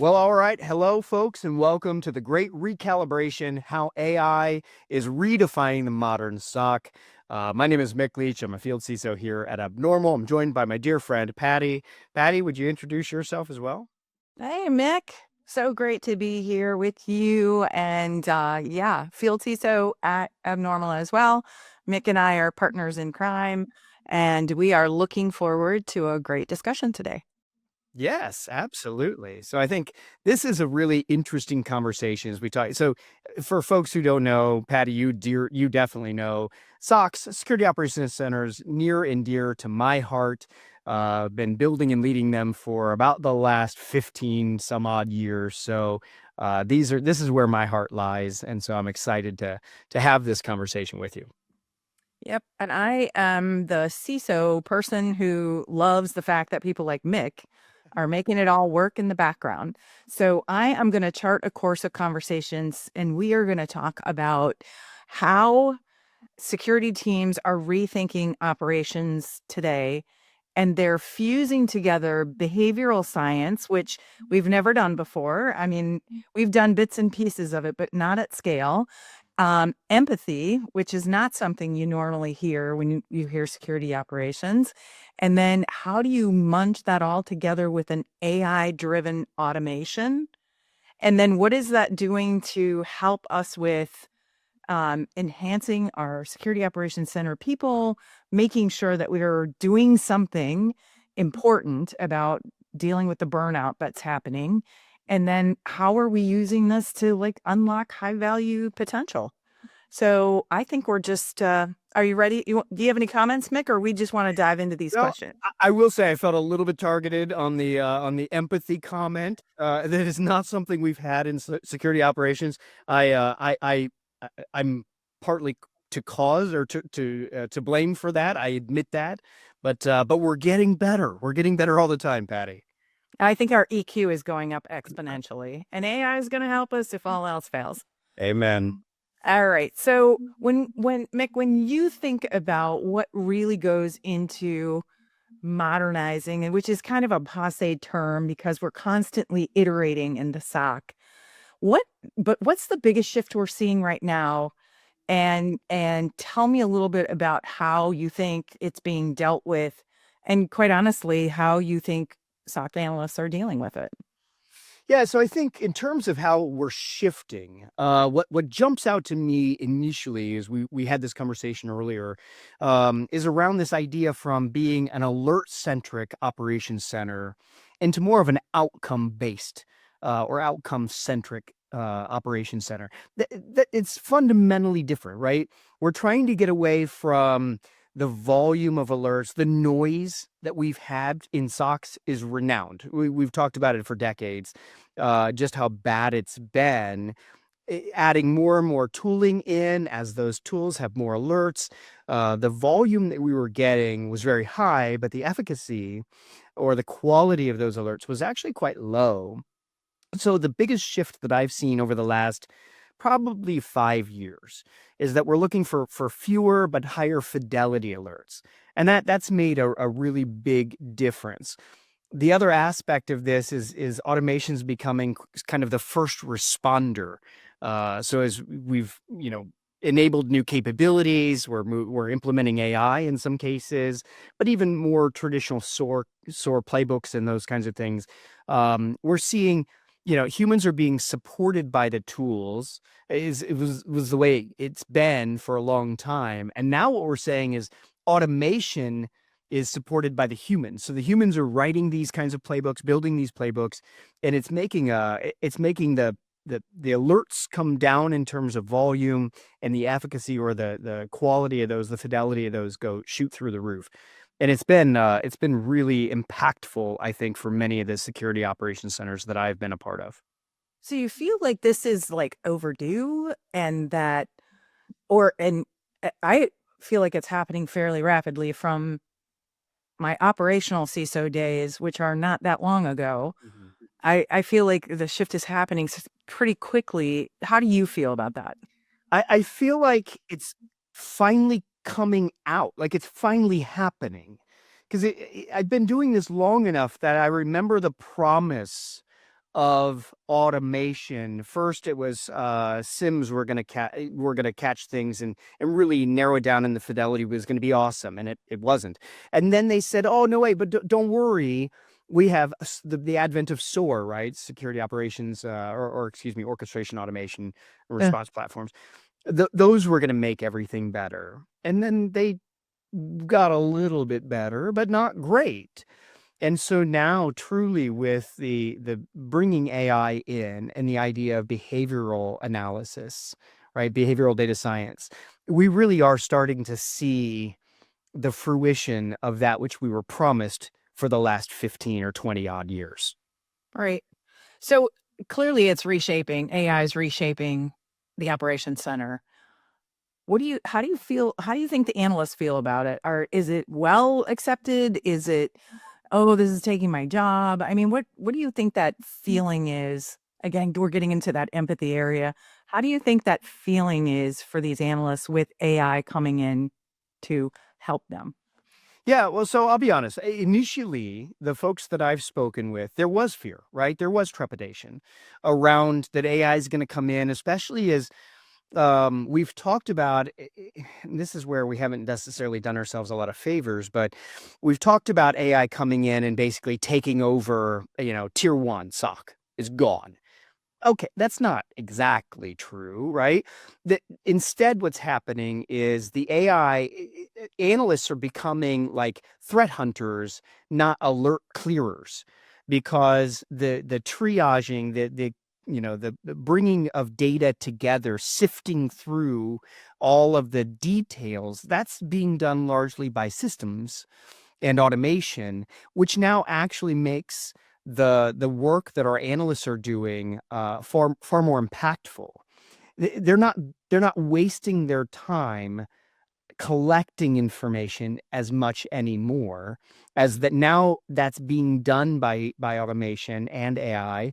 Well, all right. Hello, folks, and welcome to the great recalibration, how AI is redefining the modern SOC. My name is Mick Leach. I'm a field CISO here at Abnormal. I'm joined by my dear friend, Patty. Patty, would you introduce yourself as well? Hey, Mick. So great to be here with you. And Field CISO at Abnormal as well. Mick and I are partners in crime, and we are looking forward to a great discussion today. Yes, absolutely. So I think this is a really interesting conversation as we talk. So for folks who don't know, Patty, you definitely know SOCs, Security Operations Centers, near and dear to my heart. Been building and leading them for about the last 15 some odd years. So this is where my heart lies. And so I'm excited to have this conversation with you. Yep. And I am the CISO person who loves the fact that people like Mick are making it all work in the background. So I am going to chart a course of conversations, and we are going to talk about how security teams are rethinking operations today, and they're fusing together behavioral science, which we've never done before. I mean, we've done bits and pieces of it, but not at scale. Empathy, which is not something you normally hear when you hear security operations. And then how do you munch that all together with an AI driven automation? And then what is that doing to help us with enhancing our security operations center people, making sure that we're doing something important about dealing with the burnout that's happening. And then how are we using this to unlock high value potential? So I think we're just, are you ready? Do you have any comments, Mick, or we just want to dive into these Well, questions? I will say I felt a little bit targeted on the empathy comment. That is not something we've had in security operations. I uh, I I I'm partly to cause or to blame for that. I admit that, but we're getting better. We're getting better all the time, Patty. I think our EQ is going up exponentially, and AI is going to help us if all else fails. Amen. All right. So when Mick, when you think about what really goes into modernizing, and which is kind of a passe term because we're constantly iterating in the SOC, what what's the biggest shift we're seeing right now? And tell me a little bit about how you think it's being dealt with, and quite honestly, how you think SOC analysts are dealing with it. Yeah, so I think in terms of how we're shifting, what jumps out to me initially is we had this conversation earlier, is around this idea from being an alert centric operations center into more of an outcome based or outcome centric operations center. It's fundamentally different, right? We're trying to get away from the volume of alerts, the noise that we've had in SOCs is renowned. We've talked about it for decades, just how bad it's been. Adding more and more tooling in as those tools have more alerts. The volume that we were getting was very high, but the efficacy or the quality of those alerts was actually quite low. So the biggest shift that I've seen over the last probably 5 years is that we're looking for fewer but higher fidelity alerts. And that's made a really big difference. The other aspect of this is automation's becoming kind of the first responder. So as we've enabled new capabilities, we're implementing AI in some cases, but even more traditional SOAR playbooks and those kinds of things. We're seeing humans are being supported by the tools. It was the way it's been for a long time, and now what we're saying is automation is supported by the humans. So the humans are writing these kinds of playbooks, building these playbooks, and it's making the alerts come down in terms of volume, and the efficacy or the quality of those, the fidelity of those go shoot through the roof. And it's been really impactful, I think, for many of the security operations centers that I've been a part of. So you feel like this is like overdue, and that, or, and I feel like it's happening fairly rapidly from my operational CISO days, which are not that long ago. Mhm. I feel like the shift is happening pretty quickly. How do you feel about that? I feel like it's finally coming out, like it's finally happening. Because I've been doing this long enough that I remember the promise of automation. First, it was Sims were gonna catch things and really narrow it down, and the fidelity was going to be awesome, and it wasn't. And then they said, "Oh no, wait, but don't worry." We have the advent of SOAR, right? Security operations, or excuse me, orchestration, automation, and Uh, response platforms. Those were going to make everything better. And then they got a little bit better, but not great. And so now, truly, with the bringing AI in and the idea of behavioral analysis, right, behavioral data science, we really are starting to see the fruition of that which we were promised for the last 15 or 20 odd years. right. So clearly it's reshaping, AI is reshaping the operations center. How do you think the analysts feel about it? Is it well accepted? Is it, oh, this is taking my job? I mean, what do you think that feeling is? Again, we're getting into that empathy area. How do you think that feeling is for these analysts with AI coming in to help them? Yeah, well, so I'll be honest. Initially, the folks that I've spoken with, there was fear, right? There was trepidation around that AI is going to come in, especially as we've talked about, and this is where we haven't necessarily done ourselves a lot of favors, but we've talked about AI coming in and basically taking over, tier one SOC is gone. Okay, that's not exactly true, right? Instead, what's happening is the AI analysts are becoming like threat hunters, not alert clearers, because the triaging, the bringing of data together, sifting through all of the details, that's being done largely by systems and automation, which now actually makes the work that our analysts are doing far more impactful. They're not wasting their time collecting information as much anymore, as that now that's being done by automation and AI,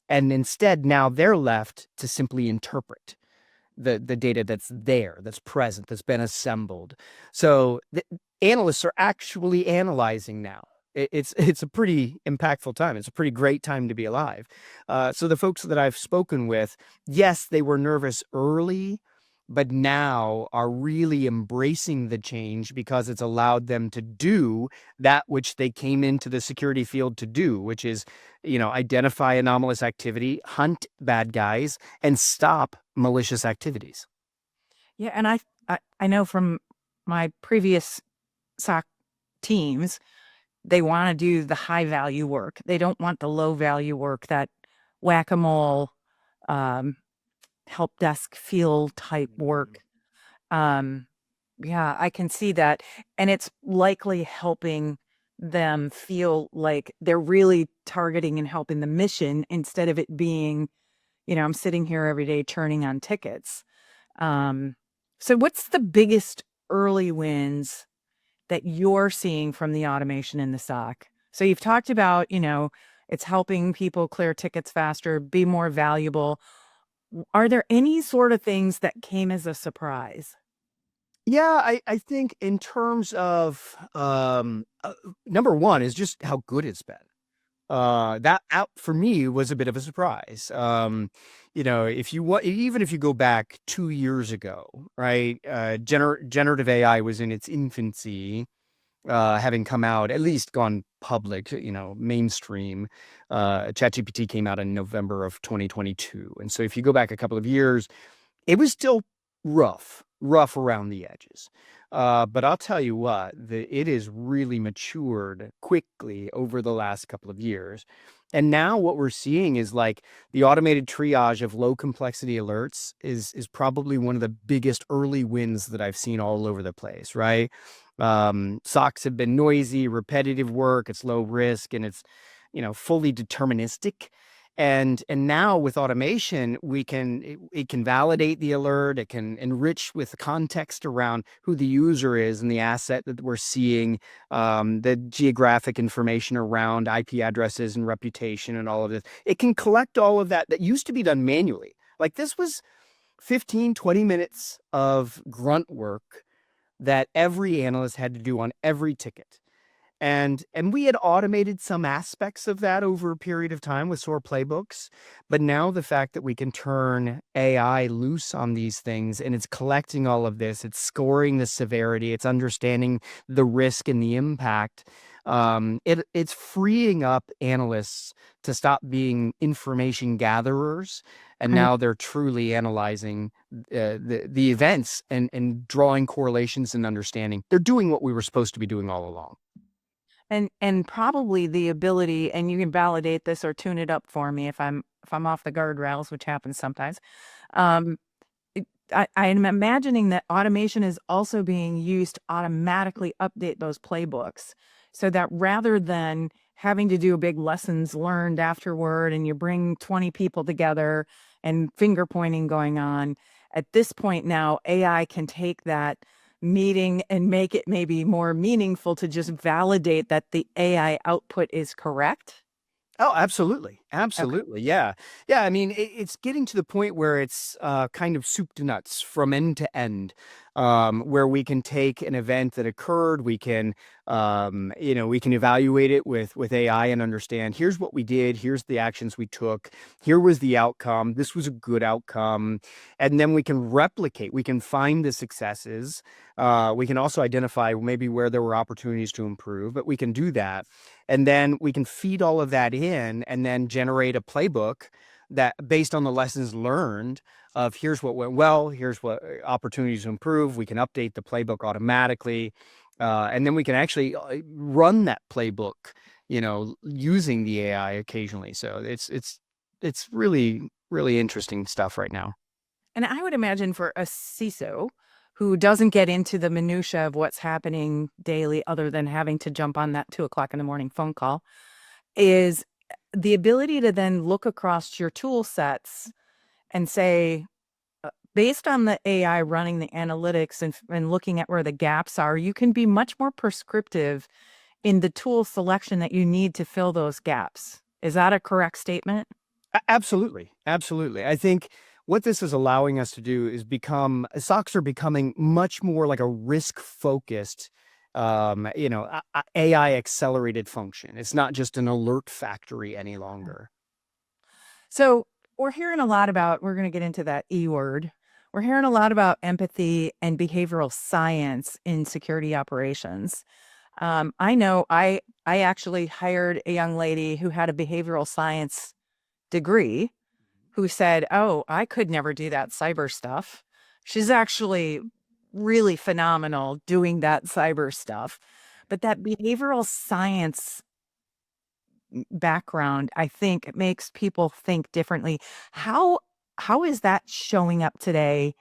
and instead now they're left to simply interpret the data that's there, that's present, that's been assembled. So the analysts are actually analyzing now. It's a pretty impactful time. It's a pretty great time to be alive. So the folks that I've spoken with, yes, they were nervous early, but now are really embracing the change because it's allowed them to do that which they came into the security field to do, which is, identify anomalous activity, hunt bad guys, and stop malicious activities. Yeah, and I know from my previous SOC teams, they want to do the high value work. They don't want the low value work, that whack-a-mole, um, help desk feel type Mhm. work. Um, yeah, I can see that. And it's likely helping them feel like they're really targeting and helping the mission instead of it being, I'm sitting here every day turning on tickets. Um, so what's the biggest early wins that you're seeing from the automation in the SOC? So you've talked about, it's helping people clear tickets faster, be more valuable. Are there any sort of things that came as a surprise? Yeah, I think in terms of number one is just how good it's been. That out for me was a bit of a surprise. If you want, even if you go back 2 years ago, right? Generative AI was in its infancy, having come out, at least gone public, mainstream. ChatGPT came out in November of 2022, and so if you go back a couple of years, it was still rough around the edges. But I'll tell you what, it is really matured quickly over the last couple of years. And now what we're seeing is like the automated triage of low complexity alerts is probably one of the biggest early wins that I've seen all over the place, right? SOCs have been noisy, repetitive work, it's low risk, and it's, fully deterministic. And now with automation, it can validate the alert, it can enrich with context around who the user is and the asset that we're seeing, the geographic information around IP addresses and reputation and all of this. It can collect all of that used to be done manually. Like this was 15, 20 minutes of grunt work that every analyst had to do on every ticket. And we had automated some aspects of that over a period of time with SOAR playbooks. But now the fact that we can turn AI loose on these things and it's collecting all of this, it's scoring the severity, it's understanding the risk and the impact. It's freeing up analysts to stop being information gatherers, and Right. now they're truly analyzing the events and drawing correlations and understanding. They're doing what we were supposed to be doing all along. And probably the ability, and you can validate this or tune it up for me if I'm off the guardrails, which happens sometimes. Um, I am imagining that automation is also being used to automatically update those playbooks, so that rather than having to do a big lessons learned afterward and you bring 20 people together and finger pointing going on, at this point now, AI can take that meeting and make it maybe more meaningful to just validate that the AI output is correct. Oh, absolutely. Okay. Absolutely. Yeah. Yeah. I mean, it's getting to the point where it's kind of soup to nuts from end to end, where we can take an event that occurred, we can evaluate it with AI and understand here's what we did, here's the actions we took, here was the outcome, this was a good outcome. And then we can replicate, we can find the successes. We can also identify maybe where there were opportunities to improve, but we can do that. And then we can feed all of that in and then generate a playbook that based on the lessons learned of here's what went well, here's what opportunities to improve. We can update the playbook automatically. And then we can actually run that playbook, using the AI occasionally. So it's really, really interesting stuff right now. And I would imagine for a CISO who doesn't get into the minutia of what's happening daily, other than having to jump on that 2 o'clock in the morning phone call, is the ability to then look across your tool sets and say, based on the AI running the analytics and looking at where the gaps are, you can be much more prescriptive in the tool selection that you need to fill those gaps. Is that a correct statement? Absolutely. Absolutely. I think what this is allowing us to do is SOCs are becoming much more like a risk focused, AI accelerated function. It's not just an alert factory any longer. So we're hearing a lot about, we're going to get into that E word. We're hearing a lot about empathy and behavioral science in security operations. I know I actually hired a young lady who had a behavioral science degree who said, "Oh, I could never do that cyber stuff." She's actually really phenomenal doing that cyber stuff. But that behavioral science background, I think, makes people think differently. How how is that showing up today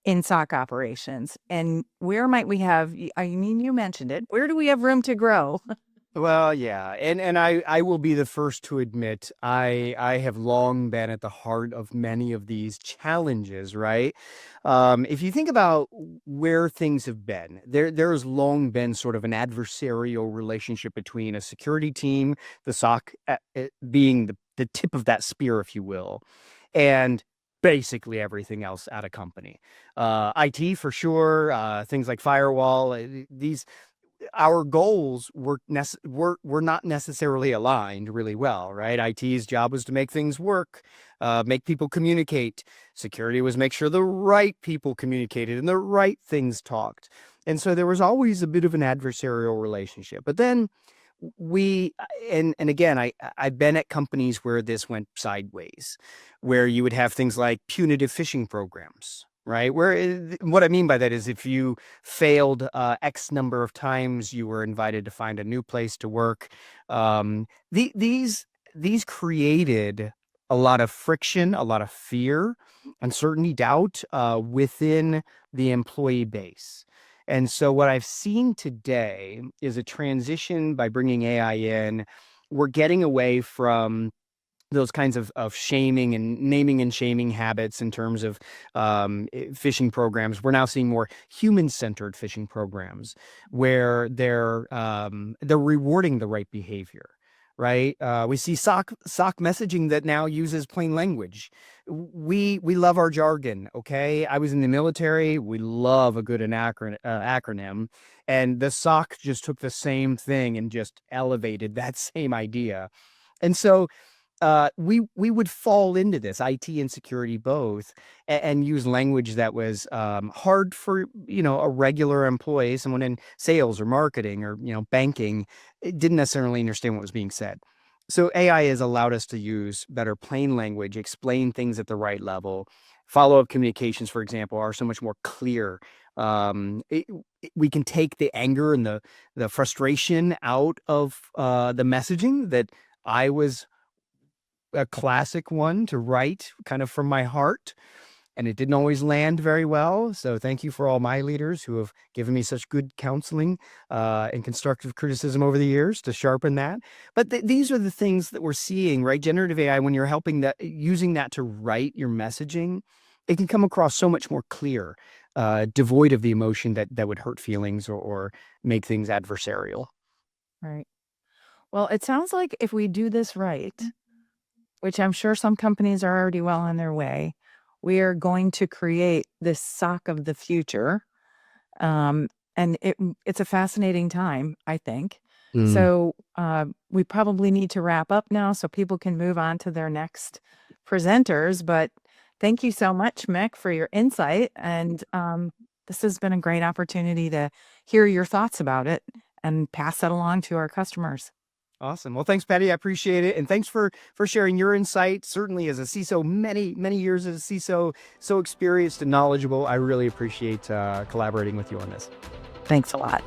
in SOC operations? And where might we have, I mean, you mentioned it. Where do we have room to grow? Well, yeah, and I will be the first to admit I have long been at the heart of many of these challenges, right? If you think about where things have been, there's long been sort of an adversarial relationship between a security team, the SOC being the tip of that spear, if you will, and basically everything else at a company. IT for sure, things like firewall, these our goals were not necessarily aligned really well, right? IT's job was to make things work, make people communicate. Security was make sure the right people communicated and the right things talked. And so there was always a bit of an adversarial relationship. But then we and again, I've been at companies where this went sideways, where you would have things like punitive phishing programs, right? What I mean by that is if you failed X number of times, you were invited to find a new place to work. These created a lot of friction, a lot of fear, uncertainty, doubt within the employee base. And so what I've seen today is a transition by bringing AI in. We're getting away from those kinds of shaming and naming and shaming habits in terms of phishing programs. We're now seeing more human-centered phishing programs where they're rewarding the right behavior, right? We see SOC messaging that now uses plain language. We love our jargon. Okay, I was in the military. We love a good acronym, and the SOC just took the same thing and just elevated that same idea. And so we would fall into this IT and security both, and use language that was hard for a regular employee, someone in sales or marketing or banking, didn't necessarily understand what was being said. So AI has allowed us to use better plain language, explain things at the right level. Follow-up communications, for example, are so much more clear. We can take the anger and the frustration out of the messaging that I was a classic one to write kind of from my heart, and it didn't always land very well. So thank you for all my leaders who have given me such good counseling and constructive criticism over the years to sharpen that. But these are the things that we're seeing, right? Generative AI, when you're using that to write your messaging, it can come across so much more clear, devoid of the emotion that would hurt feelings or make things adversarial. Right. Well, it sounds like if we do this right, which I'm sure some companies are already well on their way, we are going to create this SOC of the future. And it's a fascinating time, I think. Mm. So we probably need to wrap up now so people can move on to their next presenters. But thank you so much, Mick, for your insight. And this has been a great opportunity to hear your thoughts about it and pass that along to our customers. Awesome. Well, thanks, Patty. I appreciate it. And thanks for sharing your insight. Certainly as a CISO, many years as a CISO, so experienced and knowledgeable. I really appreciate collaborating with you on this. Thanks a lot.